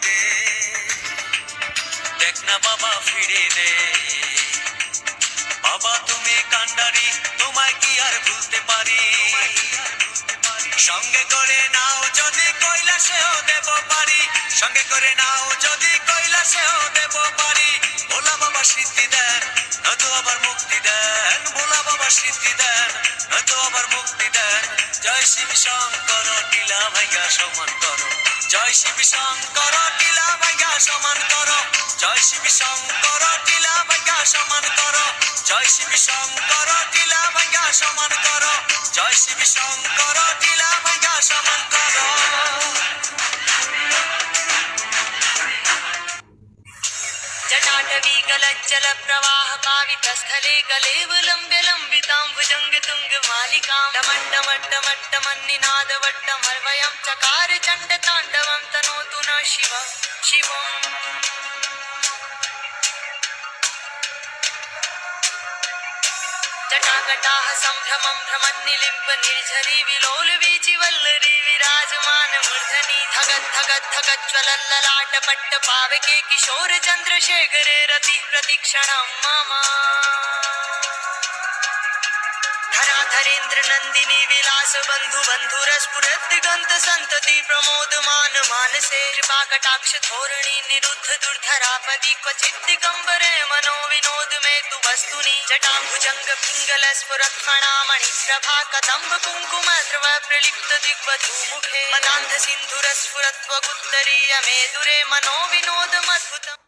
দে, দেখ না বাবা ফিরে দে। বাবা তুমি কান্ডারি, তোমায় কি আর ভুলতে পারি? সঙ্গে করে নাও যদি কৈলাসেও দেব পারি, সঙ্গে করে নাও যদি কৈলাসেও দেব পারি। ভোলা বাবা সিদ্ধি দেন, নয়তো আবার মুক্তি দেন। ভোলা বাবা সিদ্ধি দেন, নয়তো আবার মুক্তি দেন। জয় শিব শঙ্কর টিলা ভাইয়া সমান করো, জয় শিব শঙ্কর টিলা ভাইয়া সমান করো, জয় শিব শঙ্কর টিলা ভাইয়া সমান করো, জয় শিব শঙ্কর টিলা ভাইয়া সমান করো, জয় শিব শঙ্কর টিলা ভাইয়া সমান করো। जटाटवी गलज्जल प्रवाह पावितस्थले गलेवलम्ब्य लम्बिताम्बुजङ्ग तुङ्गमालिकां डमड्डमड्डमट्टमन्निनादवट्टमर्वयं चकार चण्डताण्डवं तनोतु न शिवं शिवम्। जटाकटाः सम्भ्रमं भ्रमन्निलिम्प निर्झरी विलोलवीचि वल्लरी विराजमान मूर्धनि धगत् धगत् धगज्ज्वलल्ललाट पट्ट पावके किशोर चन्द्रशेखरे रतिः प्रतीक्षणं मम। धराधरेन्द्र नन्दिनी विलास बन्धु बन्धुरस्फुरत् दिगन्त सन्तति प्रमोदमान मानसे कृपाकटाक्ष धोरणी निरुद्ध दुर्धरापदि क्वचित् दिगम्बरे मनो विनोद मे तु वस्तुनि जटाम्बुजङ्ग पिङ्गल स्फुरत् फणामणि प्रभा कदम्ब कुङ्कुम ध्रुव प्रलिप्त दिग्वधूमुखे मदान्ध सिन्धुरस्फुरत्वगुत्तरीय मे दुरे मनो विनोदमद्भुतम्।